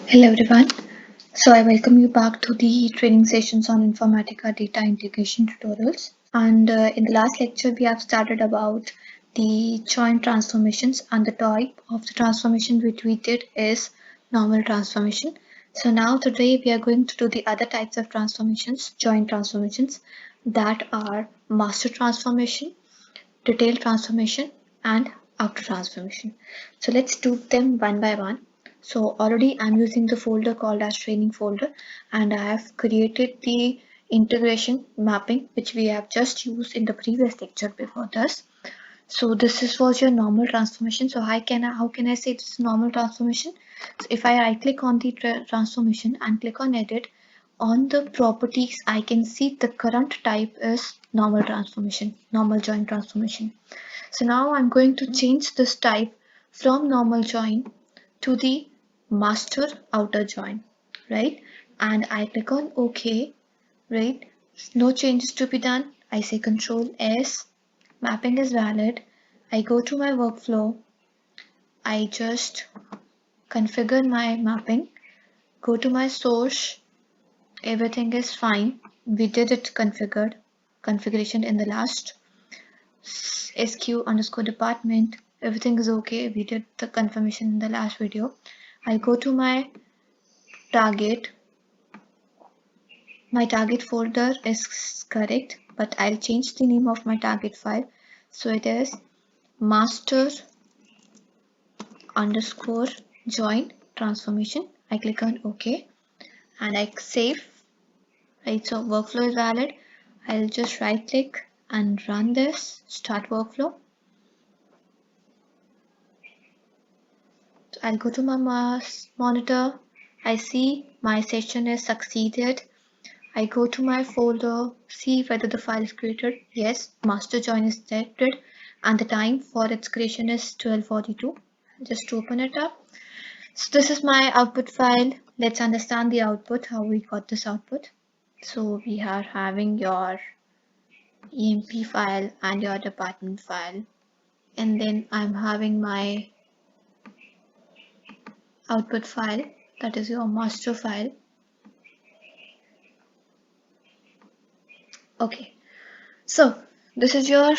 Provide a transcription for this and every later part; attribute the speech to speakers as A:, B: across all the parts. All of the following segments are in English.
A: Hello everyone. So I welcome you back to the training sessions on Informatica data integration tutorials. And in the last lecture, we have started about the joint transformations, and the type of the transformation which we did is normal transformation. So now today we are going to do the other types of transformations, joint transformations, that are master transformation, detailed transformation, and outer transformation. So let's do them one by one. So already I'm using the folder called as training folder, and I have created the integration mapping which we have just used in the previous lecture before this. So was your normal transformation. So how can I say this is normal transformation? So if I right click on the transformation and click on edit, on the properties I can see the current type is normal transformation, normal join transformation. So now I'm going to change this type from normal join to the master outer join, right? And I click on OK, right? No changes to be done. I say Control S, mapping is valid. I go to my workflow. I just configure my mapping, go to my source. Everything is fine. We did it configuration in the last SQ underscore department. Everything is okay. We did the confirmation in the last video. I go to my target. My target folder is correct, but I'll change the name of my target file. So it is master underscore join transformation. I click on OK and I save. Right, so workflow is valid. I'll just right click and run this, start workflow. So I'll go to my monitor. I see my session is succeeded. I go to my folder, see whether the file is created. Yes, master join is selected and the time for its creation is 12:42. Just open it up. So this is my output file. Let's understand the output, how we got this output. So we are having your EMP file and your department file, and then I'm having my output file, that is your master file. Okay, so this is your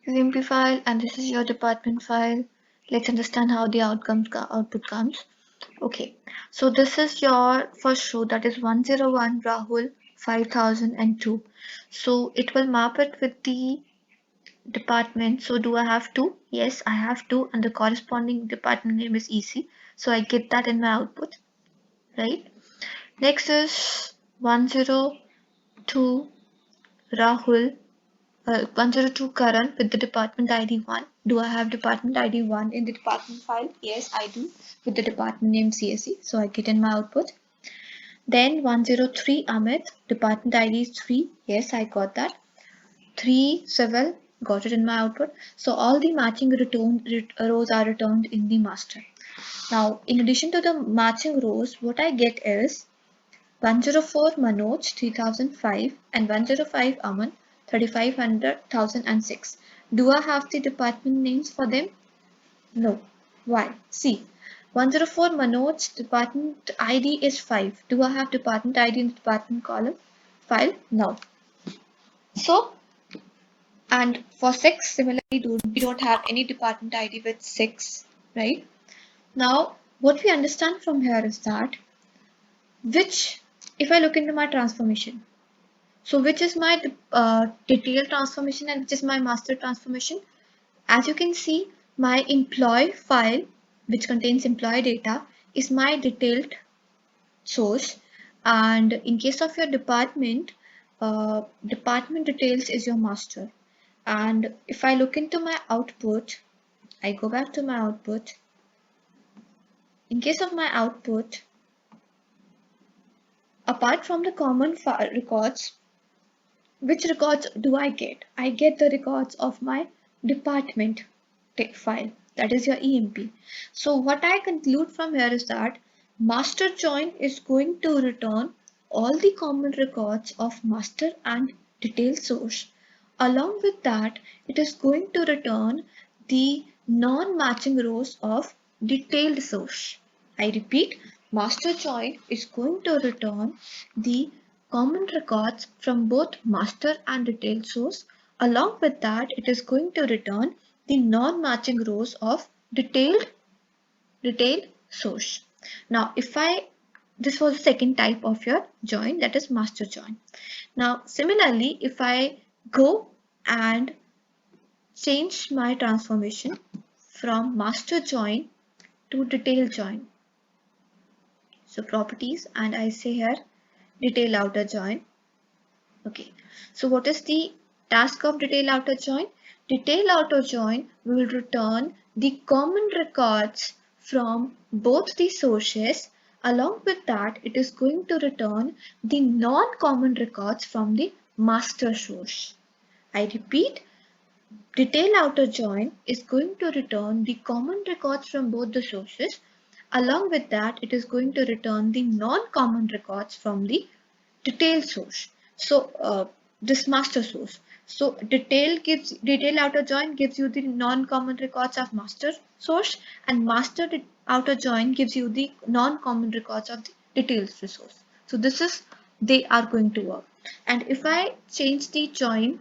A: EMP file and this is your department file. Let's understand how the output comes. Okay, so this is your first row, that is 101 Rahul 5002. So it will map it with the department. So do I have to? Yes, I have to, and the corresponding department name is EC. So I get that in my output, right? Next is 102 Rahul, 102 Karan with the department ID 1. Do I have department ID 1 in the department file? Yes, I do, with the department name CSE. So I get in my output. Then 103 Amit, department ID is 3. Yes, I got that. 3 civil, got it in my output. So all the matching rows are returned in the master. Now, in addition to the matching rows, what I get is 104 Manoj 3005 and 105 Aman 3506. Do I have the department names for them? No. Why? See, 104 Manoj department ID is 5. Do I have department ID in the department column file? No. So, and for 6, similarly, we don't have any department ID with 6, right? Now, what we understand from here is that if I look into my transformation, so which is my detailed transformation and which is my master transformation? As you can see, my employee file, which contains employee data, is my detailed source. And in case of your department, department details is your master. And if I look into my output, I go back to my output. In case of my output, apart from the common records, which records do I get? I get the records of my department file, that is your EMP. So what I conclude from here is that master join is going to return all the common records of master and detail source. Along with that, it is going to return the non-matching rows of detailed source. I repeat, master join is going to return the common records from both master and detail source. Along with that, it is going to return the non-matching rows of detail source. Now, this was the second type of your join, that is master join. Now, similarly, if I go and change my transformation from master join to detail join. So properties, and I say here detail outer join. Okay, so what is the task of detail outer join? Detail outer join will return the common records from both the sources. Along with that, it is going to return the non-common records from the master source. I repeat, detail outer join is going to return the common records from both the sources. Along with that, it is going to return the non-common records from the detail source. So this master source. So detail outer join gives you the non-common records of master source, and master outer join gives you the non-common records of the details resource. So this is they are going to work. And if I change the join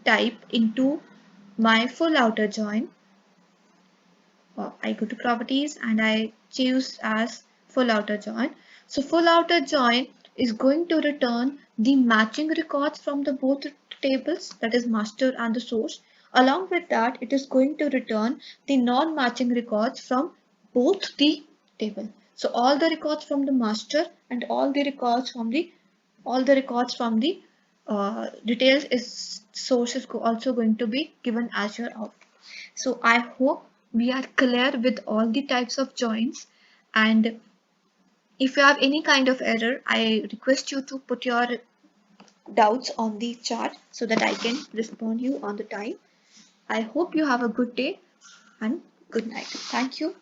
A: type into my full outer join, I go to properties and I choose as full outer join. So full outer join is going to return the matching records from the both tables, that is master and the source. Along with that, it is going to return the non-matching records from both the table. So all the records from the master and all the records from the details is source is also going to be given as your output. So I hope we are clear with all the types of joins, and if you have any kind of error, I request you to put your doubts on the chat so that I can respond you on the time. I hope you have a good day and good night. Thank you.